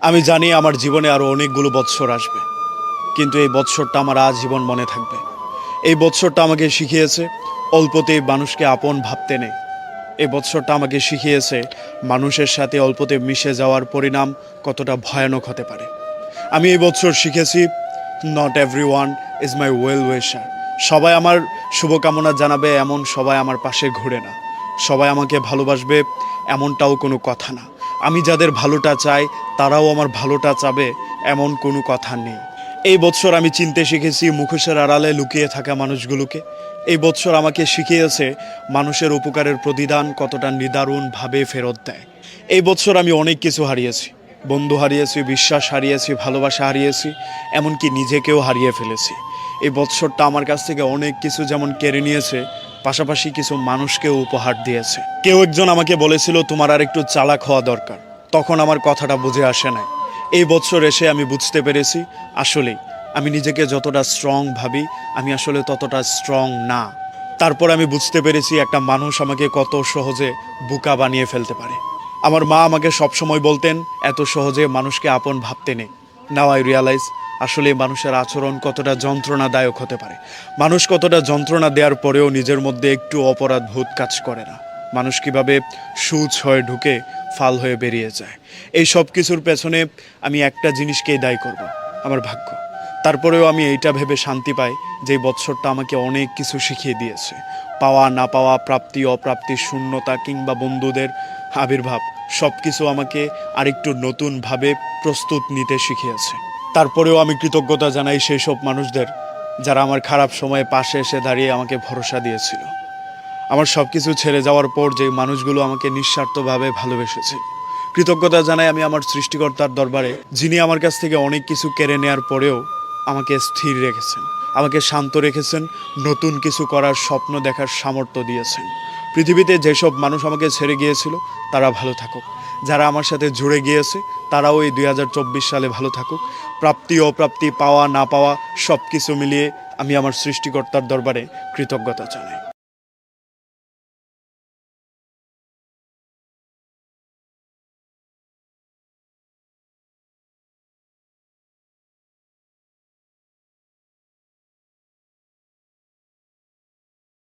আমি জানি আমার জীবনে আরও অনেকগুলো বৎসর আসবে, কিন্তু এই বৎসরটা আমার আজীবন মনে থাকবে। এই বৎসরটা আমাকে শিখিয়েছে অল্পতেই মানুষকে আপন ভাবতে নেই। এই বৎসরটা আমাকে শিখিয়েছে মানুষের সাথে অল্পতে মিশে যাওয়ার পরিণাম কতটা ভয়ানক হতে পারে। আমি এই বৎসর শিখেছি not every one is my well উইশার। সবাই আমার শুভকামনা জানাবে এমন সবাই আমার পাশে ঘুরে না। সবাই আমাকে ভালোবাসবে এমনটাও কোনো কথা না। আমি যাদের ভালোটা চাই তারাও আমার ভালোটা চাবে এমন কোনো কথা নেই। এই বৎসর আমি চিনতে শিখেছি মুখোশের আড়ালে লুকিয়ে থাকা মানুষগুলোকে। এই বৎসর আমাকে শিখিয়েছে মানুষের উপকারের প্রতিদান কতটা নিদারুণভাবে ফেরত দেয়। এই বৎসর আমি অনেক কিছু হারিয়েছি। বন্ধু হারিয়েছি, বিশ্বাস হারিয়েছি, ভালোবাসা হারিয়েছি, এমনকি নিজেকেও হারিয়ে ফেলেছি। এই বৎসরটা আমার কাছ থেকে অনেক কিছু যেমন কেড়ে নিয়েছে, পাশাপাশি কিছু মানুষকেও উপহার দিয়েছে। কেউ একজন আমাকে বলেছিল তোমার আর একটু চালাক হওয়া দরকার। তখন আমার কথাটা বুঝে আসে নাই। এই বৎসর এসে আমি বুঝতে পেরেছি আসলেই আমি নিজেকে যতটা স্ট্রং ভাবি আমি আসলে ততটা স্ট্রং না। তারপর আমি বুঝতে পেরেছি একটা মানুষ আমাকে কত সহজে বোকা বানিয়ে ফেলতে পারে। আমার মা আমাকে সবসময় বলতেন এত সহজে মানুষকে আপন ভাবতে নেই। নাও আই রিয়ালাইজ আসলে মানুষের আচরণ কতটা যন্ত্রণাদায়ক হতে পারে। মানুষ কতটা যন্ত্রণা দেওয়ার পরেও নিজের মধ্যে একটু অপরাধ বোধ কাজ করে না। মানুষ কীভাবে সূচ হয়ে ঢুকে ফাল হয়ে বেরিয়ে যায়। এই সব কিছুর পেছনে আমি একটা জিনিসকেই দায়ী করব, আমার ভাগ্য। তারপরেও আমি এইটা ভেবে শান্তি পাই যে এই বৎসরটা আমাকে অনেক কিছু শিখিয়ে দিয়েছে। পাওয়া না পাওয়া, প্রাপ্তি অপ্রাপ্তি, শূন্যতা কিংবা বন্ধুদের আবির্ভাব সব কিছু আমাকে আরেকটু নতুনভাবে প্রস্তুত নিতে শিখিয়েছে। তারপরেও আমি কৃতজ্ঞতা জানাই সেই সব মানুষদের যারা আমার খারাপ সময়ে পাশে এসে দাঁড়িয়ে আমাকে ভরসা দিয়েছিল। আমার সব কিছু ছেড়ে যাওয়ার পর যে মানুষগুলো আমাকে নিঃস্বার্থভাবে ভালোবেসেছে। কৃতজ্ঞতা জানাই আমি আমার সৃষ্টিকর্তার দরবারে, যিনি আমার কাছ থেকে অনেক কিছু কেড়ে নেওয়ার পরেও আমাকে স্থির রেখেছেন, আমাকে শান্ত রেখেছেন, নতুন কিছু করার স্বপ্ন দেখার সামর্থ্য দিয়েছেন। পৃথিবীতে যেসব মানুষ আমাকে ছেড়ে গিয়েছিল তারা ভালো থাকুক, যারা আমার সাথে জুড়ে গিয়েছে তারাও এই 2024 সালে ভালো থাকুক। প্রাপ্তি অপ্রাপ্তি, পাওয়া না পাওয়া সব কিছু মিলিয়ে আমি আমার সৃষ্টিকর্তার দরবারে কৃতজ্ঞতা জানাই।